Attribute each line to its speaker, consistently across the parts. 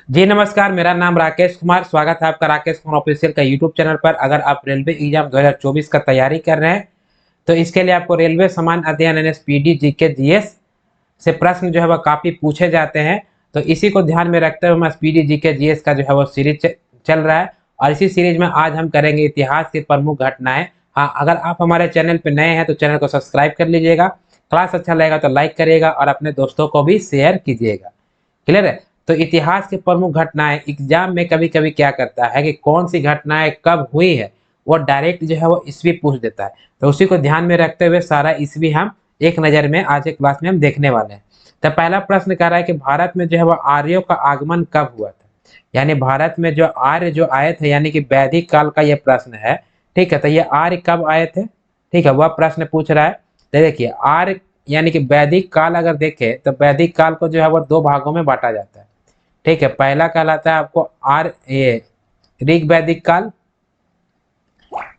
Speaker 1: जी नमस्कार, मेरा नाम राकेश कुमार। स्वागत है आपका राकेश कुमार ऑफिशियल का यूट्यूब चैनल पर। अगर आप रेलवे एग्जाम 2024 का तैयारी कर रहे हैं तो इसके लिए आपको रेलवे सामान्य अध्ययन एनएसपीडी जीके जीएस से प्रश्न जो है वह काफी पूछे जाते हैं। तो इसी को ध्यान में रखते हुए मैं पीडी जीके जीएस का जो है वो सीरीज चल रहा है और इसी सीरीज में आज हम करेंगे इतिहास की प्रमुख घटनाएं। हाँ, अगर आप हमारे चैनल पर नए हैं तो चैनल को सब्सक्राइब कर लीजिएगा। क्लास अच्छा लगेगा तो लाइक करिएगा और अपने दोस्तों को भी शेयर कीजिएगा। क्लियर है। तो इतिहास की प्रमुख घटनाएं एग्जाम में कभी कभी क्या करता है कि कौन सी घटनाएं कब हुई है वो डायरेक्ट जो है वो ईस्वी पूछ देता है। तो उसी को ध्यान में रखते हुए सारा ईस्वी हम एक नजर में आज के क्लास में हम देखने वाले हैं। तो पहला प्रश्न कह रहा है कि भारत में जो है वो आर्यों का आगमन कब हुआ था। यानी भारत में जो आर्य जो आए थे यानी कि वैदिक काल का ये प्रश्न है। ठीक है, तो ये आर्य कब आए थे, ठीक है, वह प्रश्न पूछ रहा है। तो देखिए आर्य यानी कि वैदिक काल अगर देखें तो वैदिक काल को जो है वो दो भागों में बांटा जाता है। ठीक है, पहला कहलाता है आपको आर ये ऋग वैदिक काल।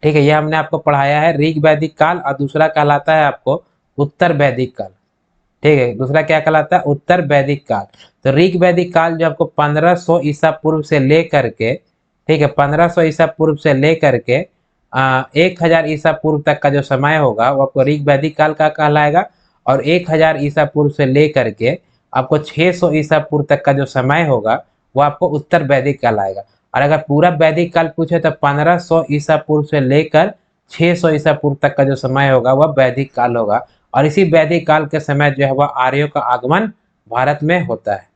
Speaker 1: ठीक है, ये हमने आपको पढ़ाया है ऋग वैदिक काल। और दूसरा कहलाता है आपको उत्तर वैदिक काल। ठीक है, दूसरा क्या कहलाता है, उत्तर वैदिक काल। तो ऋग वैदिक काल जो आपको 1500 ईसा पूर्व से लेकर के, ठीक है, 1500 ईसा पूर्व से लेकर के 1000 ईसा पूर्व तक का जो समय होगा वो आपको ऋग वैदिक काल का कहलाएगा। और 1000 ईसा पूर्व से लेकर के आपको 600 ईसा पूर्व तक का जो समय होगा वो आपको उत्तर वैदिक काल आएगा। और अगर पूरा वैदिक काल पूछे तो 1500 ईसा पूर्व से लेकर 600 ईसा पूर्व तक का जो समय होगा वह वैदिक काल होगा। और इसी वैदिक काल के समय जो है वह आर्यों का आगमन भारत में होता है।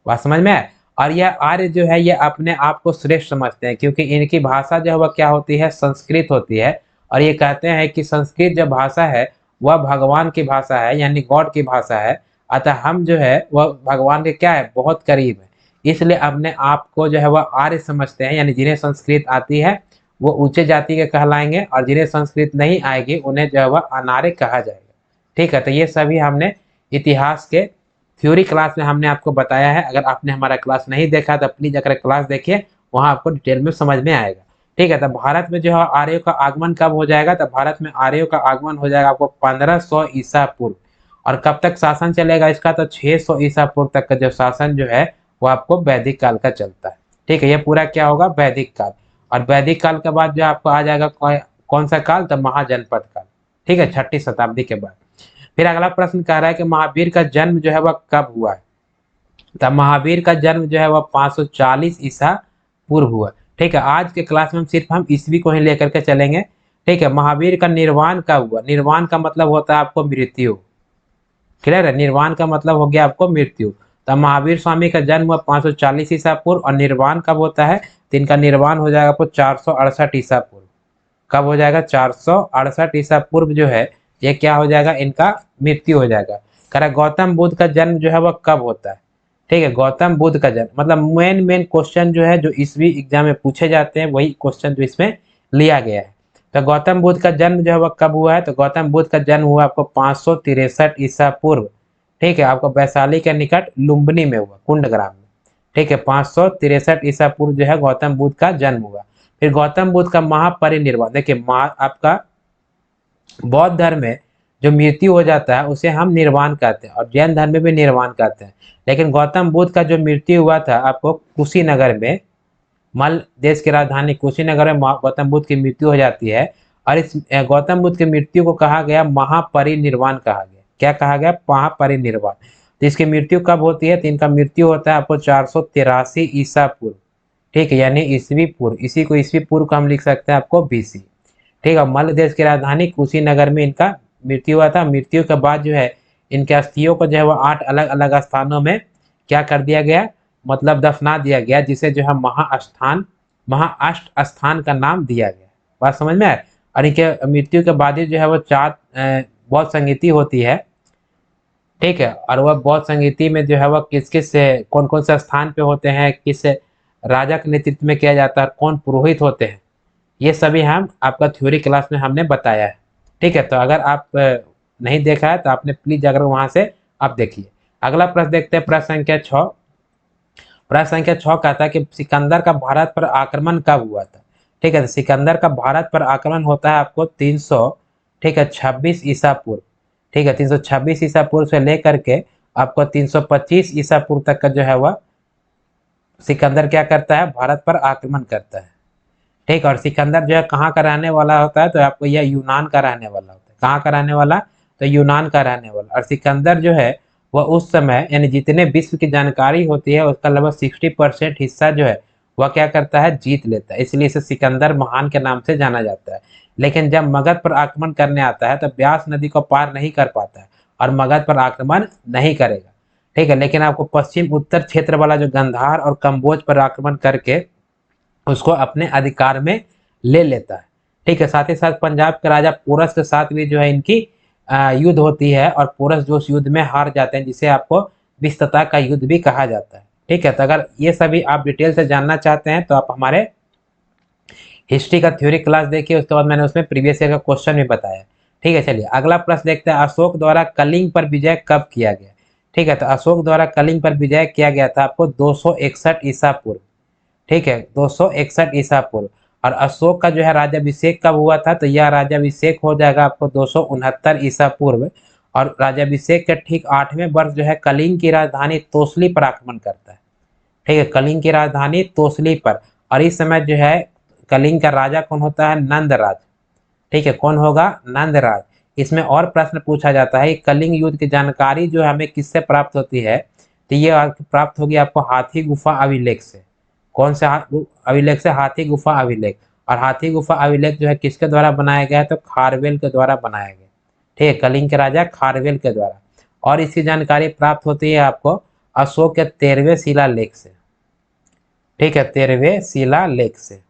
Speaker 1: बात समझ में है। और यह आर्य जो है ये अपने आप को श्रेष्ठ समझते हैं क्योंकि इनकी भाषा जो है वह क्या होती है, संस्कृत होती है। और ये कहते हैं कि संस्कृत जो भाषा है वह भगवान की भाषा है यानी गॉड की भाषा है। अतः हम जो है वह भगवान के क्या है, बहुत करीब है। इसलिए अपने आप को जो है वह आर्य समझते हैं। यानी जिन्हें संस्कृत आती है वो ऊंचे जाति के कहलाएंगे और जिन्हें संस्कृत नहीं आएगी उन्हें जो है वह अनार्य कहा जाएगा। ठीक है, तो ये सभी हमने इतिहास के थ्योरी क्लास में हमने आपको बताया है। अगर आपने हमारा क्लास नहीं देखा तो प्लीज अगर क्लास देखिए, वहां आपको डिटेल में समझ में आएगा। ठीक है, तो भारत में जो है आर्यों का आगमन कब हो जाएगा, तो भारत में आर्यों का आगमन हो जाएगा आपको 1500 ईसा पूर्व। और कब तक शासन चलेगा इसका, तो 600 ईसा पूर्व तक का जो शासन जो है वो आपको वैदिक काल का चलता है। ठीक है, ये पूरा क्या होगा, वैदिक काल। और वैदिक काल के बाद जो आपको आ जाएगा कौन सा काल, तो महाजनपद काल। ठीक है, 6ठी शताब्दी के बाद। फिर अगला प्रश्न कह रहा है कि महावीर का जन्म जो है वह कब हुआ है। तब महावीर का जन्म जो है वह 540 ईसा पूर्व हुआ। ठीक है, आज के क्लास में हम ईस्वी को ही लेकर के चलेंगे। ठीक है, महावीर का निर्वाण कब हुआ। निर्वाण का मतलब होता है आपको मृत्यु। क्लियर है, निर्वाण का मतलब हो गया आपको मृत्यु। तब महावीर स्वामी का जन्म हुआ 540 ईसा पूर्व। और निर्वाण कब होता है, तो इनका निर्वाण हो जाएगा आपको 468 ईसा पूर्व। कब हो जाएगा, 468 ईसा पूर्व जो है ये क्या हो जाएगा, इनका मृत्यु हो जाएगा। कह रहा गौतम बुद्ध का जन्म जो है वह कब होता है। ठीक है, गौतम बुद्ध का जन्म मतलब मेन क्वेश्चन जो है जो ईसवी एग्जाम में पूछे जाते हैं वही क्वेश्चन जो इसमें लिया गया है। तो गौतम बुद्ध का जन्म जो है वह कब हुआ है, तो गौतम बुद्ध का जन्म हुआ आपको 563 ईसा पूर्व। ठीक है, आपको वैशाली के निकट लुम्बिनी में हुआ, कुंडग्राम में। ठीक है, 563 ईसा पूर्व जो है गौतम बुद्ध का जन्म हुआ। फिर गौतम बुद्ध का महापरिनिर्वाण, देखिए आपका बौद्ध धर्म में जो मृत्यु हो जाता है उसे हम निर्वाण कहते हैं और जैन धर्म में भी निर्वाण कहते हैं। लेकिन गौतम बुद्ध का जो मृत्यु हुआ था आपको कुशीनगर में, मल देश की राजधानी कुशीनगर में गौतम बुद्ध की मृत्यु हो जाती है। और इस गौतम बुद्ध की मृत्यु को कहा गया महापरिनिर्वाण कहा गया। क्या कहा गया, महापरिनिर्वाण। तो इसकी मृत्यु कब होती है, तो इनका मृत्यु होता है आपको 483 ईसा पूर्व। ठीक है, यानी ईसवी पूर्व। इसी को ईसवी पूर्व को हम लिख सकते हैं आपको बीसी। ठीक है, मल्ल देश की राजधानी कुशीनगर में इनका मृत्यु हुआ था। मृत्यु के बाद जो है इनके अस्थियों को जो है वो 8 अलग अलग स्थानों में क्या कर दिया गया, मतलब दफना दिया गया, जिसे जो है महाअष्ट स्थान का नाम दिया गया। बात समझ में आए। और इनके मृत्यु के बाद ही जो है वो 4 बौद्ध संगीति होती है। ठीक है, और वह बौद्ध संगीति में जो है वह किस किस से कौन कौन से स्थान पे होते हैं, किस राजा के नेतृत्व में किया जाता है, कौन पुरोहित होते हैं, ये सभी हम आपका थ्योरी क्लास में हमने बताया है। ठीक है, तो अगर आप नहीं देखा है तो आपने प्लीज अगर वहां से आप देखिए। अगला प्रश्न देखते हैं, प्रश्न संख्या 6। प्रश्न संख्या 6 कहता है कि सिकंदर का भारत पर आक्रमण कब हुआ था। ठीक है, तो सिकंदर का भारत पर आक्रमण होता है आपको 300, ठीक है, 26 ईसा पूर्व। ठीक है, 326 ईसा पूर्व से लेकर के आपको 325 ईसा पूर्व तक का जो है वह सिकंदर क्या करता है, भारत पर आक्रमण करता है। ठीक, और सिकंदर जो है कहाँ का रहने वाला होता है, तो आपको यह यूनान का रहने वाला होता है। कहाँ का रहने वाला, तो यूनान का रहने वाला। और सिकंदर जो है वह उस समय यानी जितने विश्व की जानकारी होती है उसका लगभग 60% हिस्सा जो है वह क्या करता है, जीत लेता है। इसलिए इसे सिकंदर महान के नाम से जाना जाता है। लेकिन जब मगध पर आक्रमण करने आता है तो ब्यास नदी को पार नहीं कर पाता है और मगध पर आक्रमण नहीं करेगा। ठीक है, लेकिन आपको पश्चिम उत्तर क्षेत्र वाला जो गंधार और कम्बोज पर आक्रमण करके उसको अपने अधिकार में ले लेता है। ठीक है, साथ ही साथ पंजाब के राजा पोरस के साथ भी जो है इनकी युद्ध होती है और पोरस जो उस युद्ध में हार जाते हैं, जिसे आपको विस्तता का युद्ध भी कहा जाता है। ठीक है, तो अगर ये सभी आप डिटेल से जानना चाहते हैं तो आप हमारे हिस्ट्री का थ्योरी क्लास देखिए, उसके बाद मैंने उसमें प्रीवियस ईयर का क्वेश्चन भी बताया। ठीक है, चलिए अगला प्रश्न देखते हैं, अशोक द्वारा कलिंग पर विजय कब किया गया। ठीक है, तो अशोक द्वारा कलिंग पर विजय किया गया था आपको 261 ईसा पूर्व। ठीक है, 261 ईसा पूर्व। और अशोक का जो है राज्याभिषेक कब हुआ था, तो यह राज्याभिषेक हो जाएगा आपको 269 ईसा पूर्व। और राज्याभिषेक के ठीक 8वें वर्ष जो है कलिंग की राजधानी तोसली पर आक्रमण करता है। ठीक है, कलिंग की राजधानी तोसली पर। और इस समय जो है कलिंग का राजा कौन होता है, नंदराज। ठीक है, कौन होगा, नंदराज। इसमें और प्रश्न पूछा जाता है कलिंग युद्ध की जानकारी जो हमें किससे प्राप्त होती है, तो ये प्राप्त होगी आपको हाथी गुफा अभिलेख से। कौन से अभिलेख से, हाथी गुफा अभिलेख। और हाथी गुफा अभिलेख जो है किसके द्वारा बनाया गया है, तो खारवेल के द्वारा बनाया गया। ठीक है, कलिंग के राजा खारवेल के द्वारा। और इसकी जानकारी प्राप्त होती है आपको अशोक के 13वें शिलालेख से। ठीक है, 13वें शिलालेख से।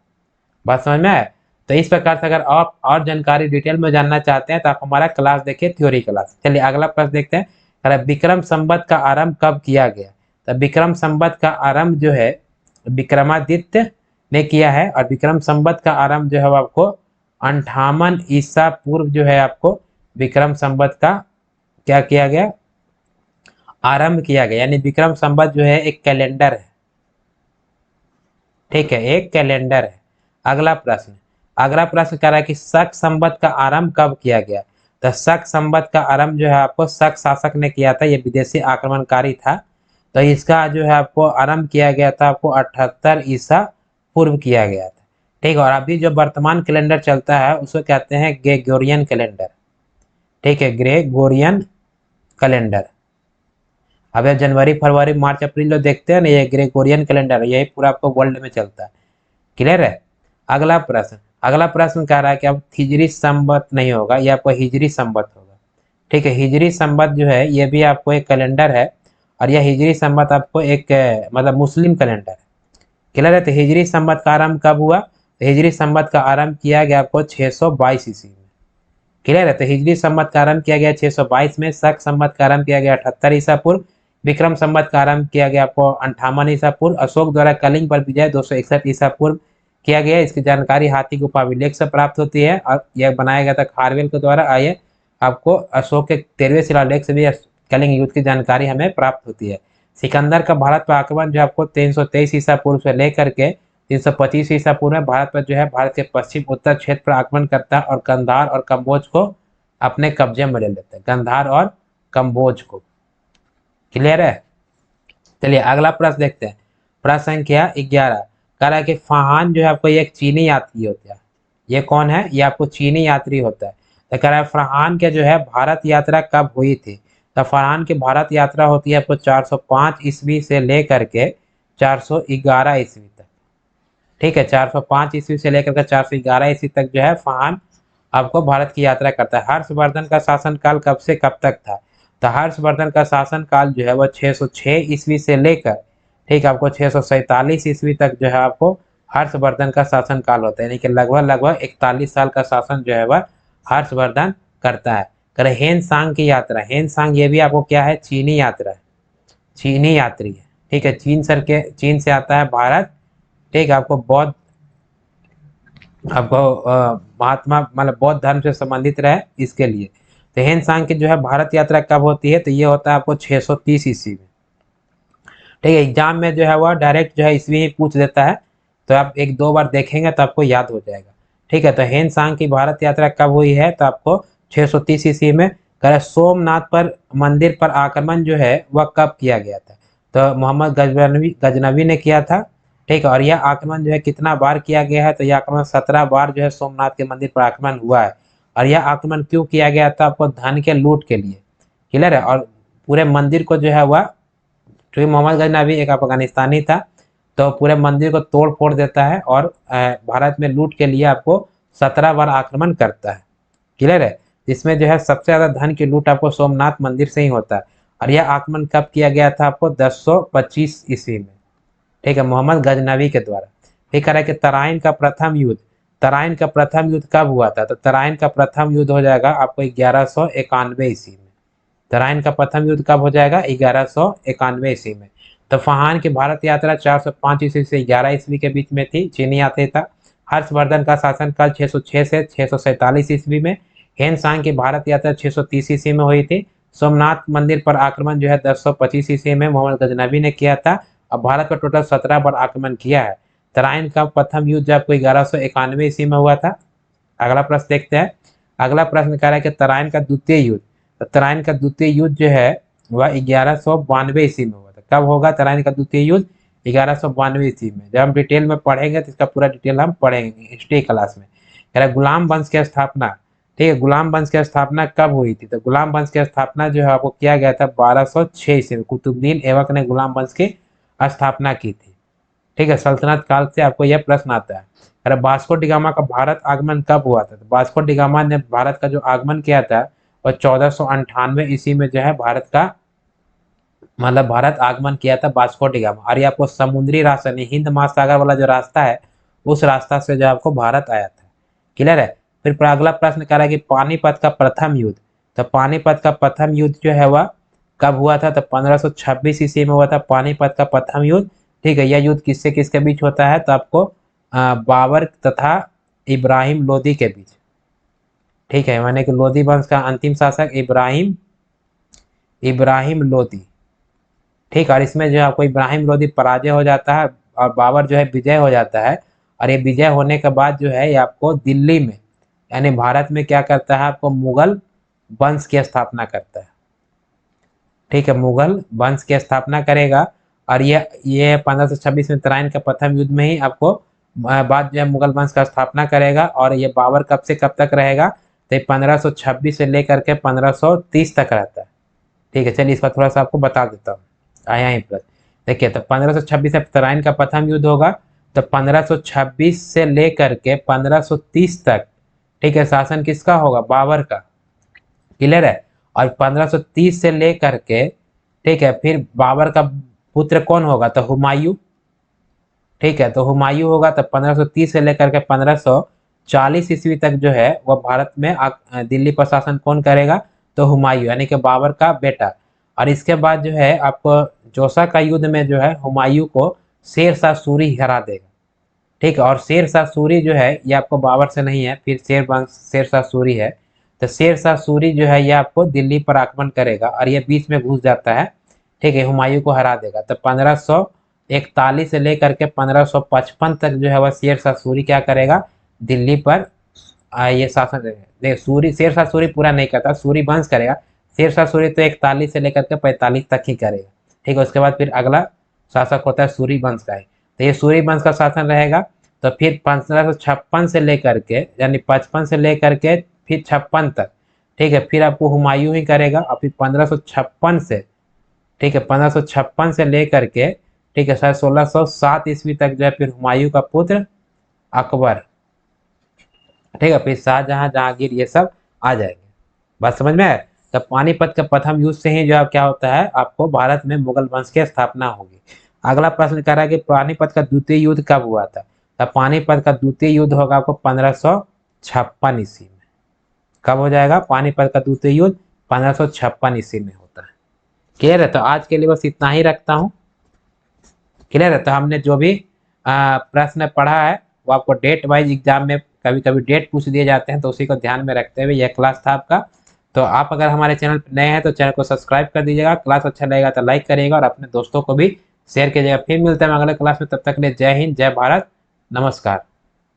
Speaker 1: बात समझ में आए। तो इस प्रकार से अगर आप और जानकारी डिटेल में जानना चाहते हैं तो आप हमारा क्लास देखिए, थ्योरी क्लास। चलिए अगला प्रश्न देखते हैं, विक्रम संवत का आरंभ कब किया गया। तो विक्रम संवत का आरंभ जो है विक्रमादित्य ने किया है। और विक्रम संवत का आरंभ जो है आपको 58 ईसा पूर्व जो है आपको विक्रम संवत का क्या किया गया, आरंभ किया गया। यानी विक्रम संवत जो है एक कैलेंडर है। ठीक है, एक कैलेंडर है। अगला प्रश्न कह रहा है कि शक संवत का आरंभ कब किया गया। तो शक संवत का आरंभ जो है आपको शक शासक ने किया था, ये विदेशी आक्रमणकारी था। तो इसका जो है आपको आरंभ किया गया था आपको 78 ईसा पूर्व किया गया था। ठीक है, और अभी जो वर्तमान कैलेंडर चलता है उसको कहते हैं ग्रेगोरियन कैलेंडर। ठीक है, ग्रेगोरियन कैलेंडर। अब ये जनवरी फरवरी मार्च अप्रैल जो देखते हैं ना, ये ग्रेगोरियन कैलेंडर है, यही पूरा आपको वर्ल्ड में चलता है। क्लियर है। अगला प्रश्न कह रहा है कि अब हिजरी संवत नहीं होगा, ये आपको हिजरी संवत होगा। ठीक है, हिजरी संवत जो है ये भी आपको एक कैलेंडर है। और यह हिजरी संवत आपको एक मतलब मुस्लिम कैलेंडर है। क्लियर है। तो हिजरी संवत का आरंभ कब हुआ, तो हिजरी संवत का आरंभ किया गया आपको 622 ईस्वी में। क्लियर है। तो हिजरी संवत का आरंभ किया गया 622 में, शक संवत का आरंभ किया गया 78 ईसा पूर्व, विक्रम संवत का आरंभ किया गया आपको 58 ईसा पूर्व, अशोक द्वारा कलिंग पर विजय 261 ईसा पूर्व किया गया। इसकी जानकारी हाथी गुफा अभिलेख से प्राप्त होती है और यह बनाया गया था खारवेल के द्वारा। आइए आपको अशोक के 13वें शिलालेख से भी कलिंग युद्ध की जानकारी हमें प्राप्त होती है। सिकंदर का भारत पर आक्रमण जो आपको 323 ईसा पूर्व से लेकर के 325 ईसा पूर्व में भारत पर जो है भारत के पश्चिम उत्तर क्षेत्र पर आक्रमण करता है और गंधार और कम्बोज को अपने कब्जे में ले लेता है, गंधार और कम्बोज को। क्लियर है। चलिए अगला प्रश्न देखते हैं, प्रश्न संख्या 11 कह रहा है कि फाहान जो है आपको एक चीनी यात्री होता है। ये कौन है, ये आपको चीनी यात्री होता है। तो कह रहा है फरहान के जो है भारत यात्रा कब हुई थी। तो फरहान की भारत यात्रा होती है आपको 405 ईस्वी से लेकर के 411 ईस्वी तक। ठीक है, 405 ईस्वी से लेकर के 411 ईस्वी तक जो है फरहान आपको भारत की यात्रा करता है। हर्षवर्धन का शासनकाल कब से कब तक था। तो हर्षवर्धन का शासनकाल जो है वह 606 ईस्वी से लेकर ठीक आपको 647 ईस्वी तक जो है आपको हर्षवर्धन का शासनकाल होता है। यानी कि लगभग 41 साल का शासन जो है वह हर्षवर्धन करता है। करे हेन सांग की यात्रा, हेन सांग ये भी आपको क्या है, चीनी यात्रा है, चीनी यात्री है। ठीक है, चीन से आता है भारत। ठीक, आपको बौद्ध आपको महात्मा मतलब बौद्ध धर्म से संबंधित रहे इसके लिए। तो हेन सांग की जो है भारत यात्रा कब होती है, तो ये होता है आपको 630 ईस्वी में। ठीक है, एग्जाम में जो है वह डायरेक्ट जो है ईस्वी ही पूछ देता है, तो आप एक दो बार देखेंगे तो आपको याद हो जाएगा। ठीक है, तो हेन सांग की भारत यात्रा कब हुई है, तो आपको 630 ईस्वी में। सोमनाथ पर मंदिर पर आक्रमण जो है वह कब किया गया था। तो मोहम्मद गजनवी ने किया था। ठीक है, और यह आक्रमण जो है कितना बार किया गया है, तो यह आक्रमण 17 बार जो है सोमनाथ के मंदिर पर आक्रमण हुआ है। और यह आक्रमण क्यों किया गया था, आपको धन के लूट के लिए। क्लियर है। और पूरे मंदिर को जो है वह, क्योंकि मोहम्मद गजनवी एक अफगानिस्तानी था, तो पूरे मंदिर को तोड़ फोड़ देता है और भारत में लूट के लिए आपको 17 बार आक्रमण करता है। क्लियर है। इसमें जो है सबसे ज्यादा धन की लूट आपको सोमनाथ मंदिर से ही होता है। और यह आक्रमण कब किया गया था, आपको 1025 ईस्वी में। ठीक है, मोहम्मद गजनवी के द्वारा। ठीक है कि तराइन का प्रथम युद्ध, तराइन का प्रथम युद्ध कब हुआ था, तो तराइन का प्रथम युद्ध हो जाएगा आपको 1191 ईस्वी में। तराइन का प्रथम युद्ध कब हो जाएगा, 1191 ईस्वी में। तो फहान की भारत यात्रा 405 ईस्वी से 11 ईस्वी के बीच में थी, चीनी यात्री था। हर्षवर्धन का शासनकाल 606 से 647 ईस्वी में। हेन सांग की भारत यात्रा 630 ईस्वी में हुई थी। सोमनाथ मंदिर पर आक्रमण जो है 1025 ईस्वी में मोहम्मद गजनवी ने किया था। अब भारत पर टोटल 17 बार आक्रमण किया है। तराइन का प्रथम युद्ध आपको 1191 ईस्वी में हुआ था। अगला प्रश्न देखते हैं। अगला प्रश्न कह रहा है कि तराइन का द्वितीय युद्ध, तो तराइन का द्वितीय युद्ध जो है वह 1192 ईस्वी में हुआ था। कब होगा तराइन का द्वितीय युद्ध, 1192 ईस्वी में। जब हम डिटेल में पढ़ेंगे तो इसका पूरा डिटेल हम पढ़ेंगे हिस्ट्री क्लास में। कह रहा है गुलाम वंश की स्थापना, ठीक है, गुलाम वंश की स्थापना कब हुई थी, तो गुलाम वंश की स्थापना जो है आपको किया गया था 1206 ईस्वी में। कुतुबुद्दीन ऐबक ने गुलाम वंश की स्थापना की थी। ठीक है, सल्तनत काल से आपको यह प्रश्न आता है। अरे वास्को डी गामा का भारत आगमन कब हुआ था, तो वास्को डी गामा ने भारत का जो आगमन किया था वह 1498 ईस्वी में जो है भारत का, मतलब भारत आगमन किया था वास्को डी गामा। और ये आपको समुद्री रास्ता नहीं, हिंद महासागर वाला जो रास्ता है उस रास्ता से जो आपको भारत आया था। क्लियर है। फिर अगला प्रश्न कह रहा है कि पानीपत का प्रथम युद्ध, तो पानीपत का प्रथम युद्ध जो है वह कब हुआ था, तो 1526 ईस्वी में हुआ था पानीपत का प्रथम युद्ध। ठीक है, यह युद्ध किससे किसके बीच होता है, तो आपको बाबर तथा इब्राहिम लोदी के बीच। ठीक है, माने कि लोदी वंश का अंतिम शासक इब्राहिम लोदी। ठीक, और इसमें जो है आपको इब्राहिम लोदी पराजय हो जाता है और बाबर जो है विजय हो जाता है। और ये विजय होने के बाद जो है ये आपको दिल्ली में, यानी भारत में क्या करता है, आपको मुगल वंश की स्थापना करता है। ठीक है, मुगल वंश की स्थापना करेगा। और ये 1526 में तराइन के प्रथम युद्ध में ही आपको बाद जो है मुगल वंश का स्थापना करेगा। और ये बाबर कब से कब तक रहेगा, तो 1526 से लेकर के 1530 तक रहता है। ठीक है, चलिए इस पर थोड़ा सा आपको बता देता हूँ। आया ही प्रश्न देखिए, तो 1526 से तराइन का प्रथम युद्ध होगा। तो 1526 से लेकर के 1530 तक, ठीक है, शासन किसका होगा, बाबर का। क्लियर है। और 1530 से लेकर के, ठीक है, फिर बाबर का पुत्र कौन होगा, तो हुमायूं। ठीक है, तो हुमायूं होगा। तो 1530 से लेकर के 1540 ईस्वी तक जो है वह भारत में दिल्ली पर शासन कौन करेगा, तो हुमायूं, यानी कि बाबर का बेटा। और इसके बाद जो है आपको जोसा का युद्ध में जो है हुमायूं को शेर शाह सूरी हरा देगा। ठीक है, और शेर शाह सूरी जो है ये आपको बाबर से नहीं है, फिर शेर शाह सूरी है। तो शेर शाह सूरी जो है ये आपको दिल्ली पर आक्रमण करेगा और ये बीच में घुस जाता है। ठीक है, हुमायूं को हरा देगा। तो 1541 से लेकर के 1555 तक जो है वह शेर शाह सूरी क्या करेगा, दिल्ली पर ये शासन देख सूरी, शेर शाह सूरी पूरा नहीं करता, सूरी वंश करेगा। शेर शाह सूरी तो 41 से लेकर के 45 तक ही करेगा। ठीक है, उसके बाद फिर अगला शासक होता है सूरी वंश का ही, तो ये सूरी वंश का शासन रहेगा। तो फिर 1556 से लेकर के, यानी 55 से लेकर के फिर 56 तक, ठीक है, फिर आपको हुमायूं ही करेगा। और फिर 1556 से, ठीक है, 1556 से लेकर के, ठीक है, शायद 1607 ईस्वी तक जो है फिर हुमायूं का पुत्र अकबर। ठीक है, फिर शाहजहां, जहांगीर, ये सब आ जाएंगे। बात समझ में आए। तो पानीपत के प्रथम युद्ध से ही जो क्या होता है, आपको भारत में मुगल वंश की स्थापना होगी। अगला प्रश्न कह रहा है कि पानीपत का द्वितीय युद्ध कब हुआ था, तो पानीपत का द्वितीय युद्ध होगा आपको 1556 ईस्वी में। कब हो जाएगा पानीपत का द्वितीय युद्ध, 1556 ईस्वी में होता है। क्लियर है। तो आज के लिए बस इतना ही रखता हूँ। क्लियर है। तो हमने जो भी प्रश्न पढ़ा है वो आपको डेट वाइज एग्जाम में कभी कभी डेट पूछ दिए जाते हैं, तो उसी को ध्यान में रखते हुए यह क्लास था आपका। तो आप अगर हमारे चैनल पर नए हैं तो चैनल को सब्सक्राइब कर दीजिएगा। क्लास अच्छा लगेगा तो लाइक करिएगा और अपने दोस्तों को भी शेयर कीजिएगा। फिर मिलते हैं अगले क्लास में, तब तक के लिए जय हिंद, जय भारत, नमस्कार।